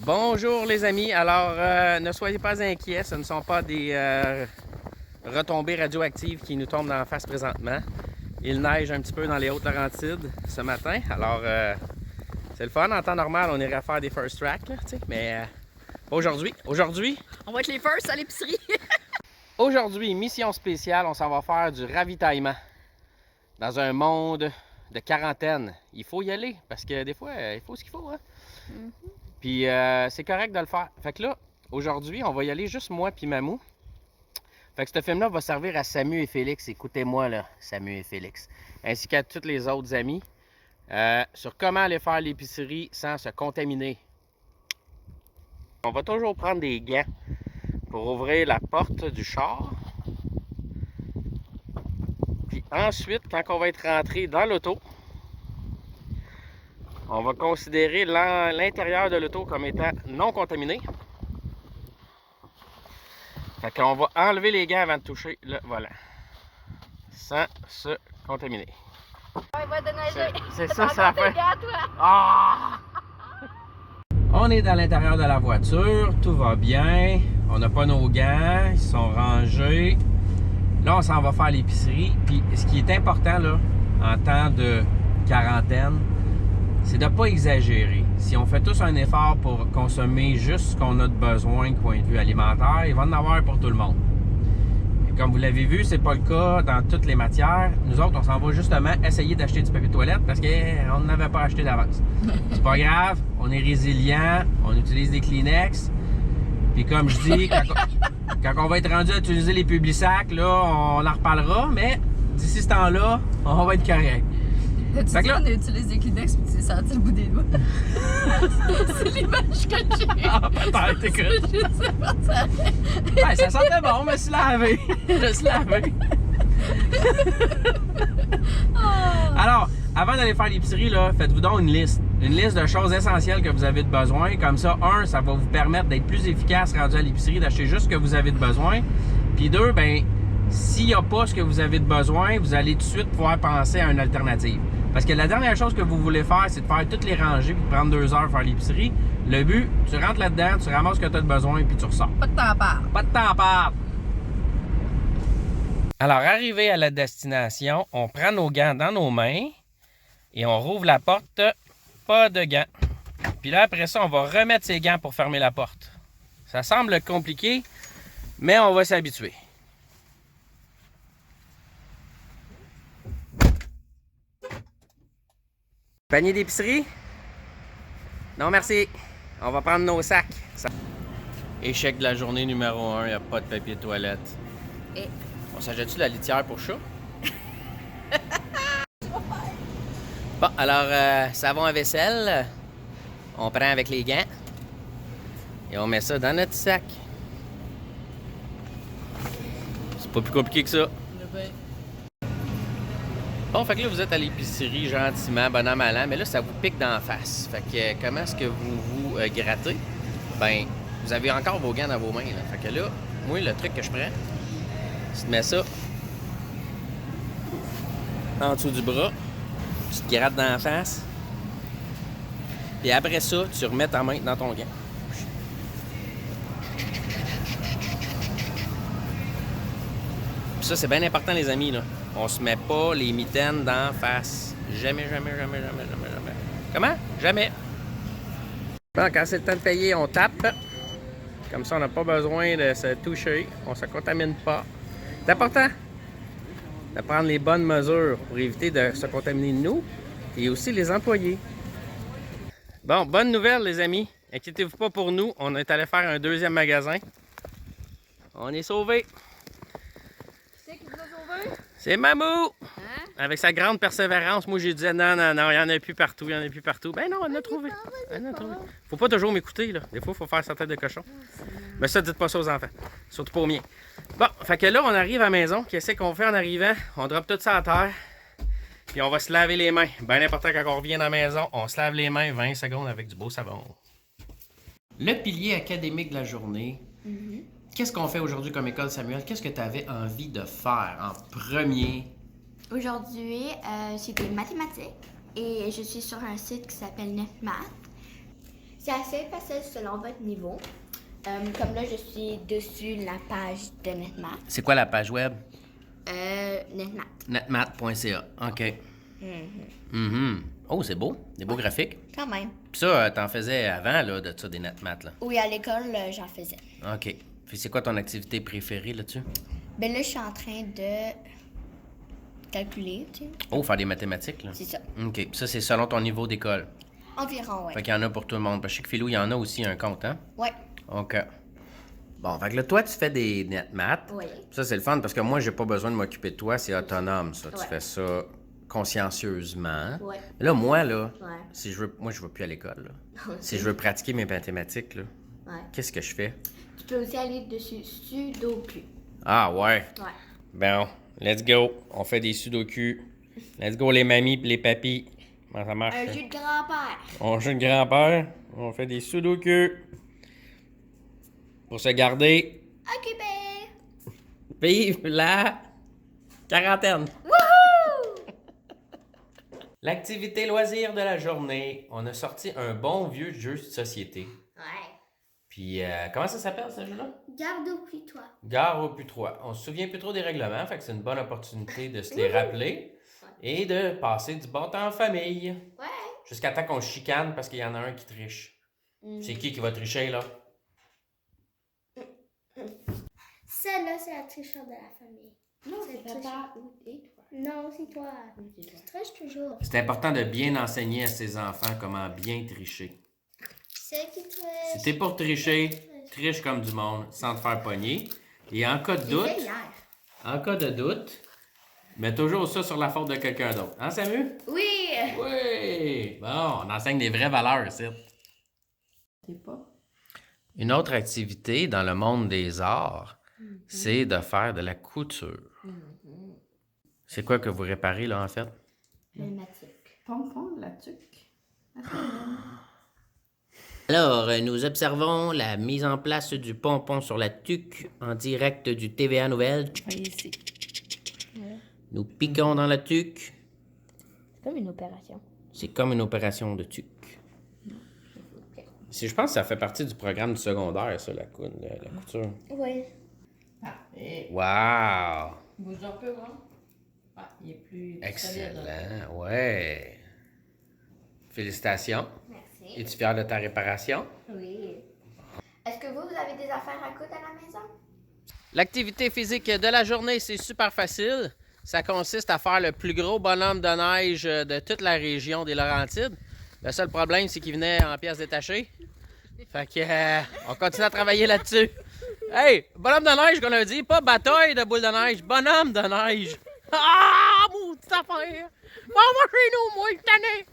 Bonjour les amis, alors ne soyez pas inquiets, ce ne sont pas des retombées radioactives qui nous tombent dans la face présentement. Il neige un petit peu dans les Hautes-Laurentides ce matin, alors c'est le fun, en temps normal on irait faire des first tracks, là, mais pas aujourd'hui. Aujourd'hui, on va être les first à l'épicerie. Aujourd'hui, mission spéciale, on s'en va faire du ravitaillement dans un monde de quarantaine. Il faut y aller parce que des fois, il faut ce qu'il faut, hein? Puis c'est correct de le faire. Fait que là, aujourd'hui, on va y aller juste moi puis Mamou. Fait que ce film-là va servir à Samu et Félix. Écoutez-moi là, Samu et Félix. Ainsi qu'à tous les autres amis. Sur comment aller faire l'épicerie sans se contaminer. On va toujours prendre des gants pour ouvrir la porte du char. Puis ensuite, quand on va être rentré dans l'auto, on va considérer l'intérieur de l'auto comme étant non contaminé. Fait qu'on va enlever les gants avant de toucher le volant. Sans se contaminer. Il va déneiger. C'est ça, ça fait. Ah! On est dans l'intérieur de la voiture, tout va bien. On n'a pas nos gants, ils sont rangés. Là, on s'en va faire l'épicerie. Puis ce qui est important là, en temps de quarantaine, c'est de ne pas exagérer. Si on fait tous un effort pour consommer juste ce qu'on a de besoin, point de vue alimentaire, il va en avoir pour tout le monde. Et comme vous l'avez vu, c'est pas le cas dans toutes les matières. Nous autres, on s'en va justement essayer d'acheter du papier de toilette parce qu'on n'avait pas acheté d'avance. C'est pas grave, on est résilient, on utilise des Kleenex. Puis comme je dis, quand on va être rendu à utiliser les Publisac, là, on en reparlera, mais d'ici ce temps-là, on va être correct. Tu dis qu'on utilise des Kleenex puis tu senti le bout des doigts. C'est l'image que j'ai. Ah, peut-être, écoute. Ouais, ça sentait bon, je me suis lavé. Je me suis lavé. Alors, avant d'aller faire l'épicerie, faites-vous donc une liste. Une liste de choses essentielles que vous avez de besoin. Comme ça, ça va vous permettre d'être plus efficace rendu à l'épicerie, d'acheter juste ce que vous avez de besoin. Puis deux, s'il n'y a pas ce que vous avez de besoin, vous allez tout de suite pouvoir penser à une alternative. Parce que la dernière chose que vous voulez faire, c'est de faire toutes les rangées puis de prendre 2 heures faire l'épicerie. Le but, tu rentres là-dedans, tu ramasses ce que tu as de besoin puis tu ressors. Pas de temps à perdre. Pas de temps à perdre. Alors, arrivé à la destination, on prend nos gants dans nos mains et on rouvre la porte. Pas de gants. Puis là, après ça, on va remettre ces gants pour fermer la porte. Ça semble compliqué, mais on va s'habituer. Panier d'épicerie? Non, merci. On va prendre nos sacs. Échec de la journée numéro 1, il n'y a pas de papier de toilette. Et... On s'achète-tu la litière pour chat? Bon, alors, savon à vaisselle. On prend avec les gants. Et on met ça dans notre sac. C'est pas plus compliqué que ça. Bon, fait que là, vous êtes à l'épicerie gentiment, bon an, mal an, mais là, ça vous pique d'en face. Fait que comment est-ce que vous vous grattez? Ben, vous avez encore vos gants dans vos mains, là. Fait que là, moi, le truc que je prends, c'est de mettre ça en dessous du bras. Tu te grattes dans la face. Puis après ça, tu remets ta main dans ton gant. Puis ça, c'est bien important, les amis, là. On se met pas les mitaines d'en face. Jamais, jamais, jamais, jamais, jamais, jamais. Comment? Jamais. Bon, quand c'est le temps de payer, on tape. Comme ça, on n'a pas besoin de se toucher. On se contamine pas. C'est important de prendre les bonnes mesures pour éviter de se contaminer nous et aussi les employés. Bon, bonne nouvelle, les amis. Inquiétez-vous pas pour nous. On est allé faire un deuxième magasin. On est sauvés. C'est qui vous a sauvé? C'est Mamou! Hein? Avec sa grande persévérance, moi j'ai dit non, non, non, il n'y en a plus partout, il n'y en a plus partout. Ben non, on en a trouvé. Faut pas toujours m'écouter, là. Des fois, il faut faire sa tête de cochon. Mais ça, dites pas ça aux enfants. Surtout pas aux miens. Bon, fait que là, on arrive à la maison. Qu'est-ce qu'on fait en arrivant? On drop tout ça à terre. Puis on va se laver les mains. Bien important quand on revient dans la maison, on se lave les mains 20 secondes avec du beau savon. Le pilier académique de la journée. Qu'est-ce qu'on fait aujourd'hui comme école, Samuel? Qu'est-ce que tu avais envie de faire en premier? Aujourd'hui, j'ai des mathématiques et je suis sur un site qui s'appelle 9math. C'est assez facile selon votre niveau. Comme là, je suis dessus la page de NetMath. C'est quoi la page web? NetMath. Netmath.ca. OK. Mhm. Oh, c'est beau. Des beaux graphiques. Quand même. Puis ça, t'en faisais avant, là, de ça, des Netmath, là? Oui, à l'école, j'en faisais. OK. Puis c'est quoi ton activité préférée là-dessus? Ben là, je suis en train de calculer, tu sais. Oh, faire des mathématiques, là? C'est ça. OK. Puis ça, c'est selon ton niveau d'école. Environ, ouais. Fait qu'il y en a pour tout le monde. Parce que je sais que Philou, il y en a aussi un compte, hein? Ouais. OK. Bon, fait que là, toi, tu fais des NetMath. Oui. Ça, c'est le fun parce que moi, j'ai pas besoin de m'occuper de toi. C'est autonome, ça. Tu Ouais. fais ça consciencieusement. Ouais. Là, moi, là, Ouais. si je veux... Moi, je vais plus à l'école, là. Si je veux pratiquer mes mathématiques, là, Ouais. qu'est-ce que je fais? Tu peux aussi aller dessus Sudoku. Ah, ouais. Ouais. Bon, let's go. On fait des sudoku. Let's go, les mamies pis les papis. Comment ça marche? Un ça? jeu de grand-père. On joue de grand-père. On fait des sudoku. Pour se garder. Occupé. Vive la quarantaine. Wouhou! L'activité loisir de la journée. On a sorti un bon vieux jeu de société. Ouais. Puis, comment ça s'appelle, ce jeu-là? Garde au plus toi. Gare au plus 3. On se souvient plus trop des règlements, fait que c'est une bonne opportunité de se les rappeler et de passer du bon temps en famille. Ouais. Jusqu'à temps qu'on chicane parce qu'il y en a un qui triche. C'est qui va tricher, là? Celle-là, c'est la tricheur de la famille. Non, c'est papa et toi. Non, c'est toi. Tu triches toujours. C'est important de bien enseigner à ses enfants comment bien tricher. C'est qui triche. Si t'es pour tricher, triche comme du monde sans te faire pogner. Et en cas de doute, mets toujours ça sur la faute de quelqu'un d'autre. Hein, Samu? Oui. Oui! Bon, on enseigne des vraies valeurs ici. Une autre activité dans le monde des arts, c'est de faire de la couture. C'est quoi que vous réparez, là, en fait? Pneumatique. Pompon de la tuque. Alors, nous observons la mise en place du pompon sur la tuque en direct du TVA Nouvelle. Oui, ici. Nous piquons dans la tuque. C'est comme une opération. C'est comme une opération de tuque. Je pense que ça fait partie du programme du secondaire, ça, la couture. Oui. Parfait. Wow! Bouge un peu, hein? Ah, il est plus solide. Excellent, ouais. Félicitations. Merci. Es-tu fier de ta réparation? Oui. Est-ce que vous avez des affaires à coudre à la maison? L'activité physique de la journée, c'est super facile. Ça consiste à faire le plus gros bonhomme de neige de toute la région des Laurentides. Le seul problème, c'est qu'il venait en pièces détachées. Fait que, on continue à travailler là-dessus. Hey, bonhomme de neige qu'on a dit, pas bataille de boule de neige, bonhomme de neige. Ah, maudite affaire! Va chez nous, moi, je t'en ai.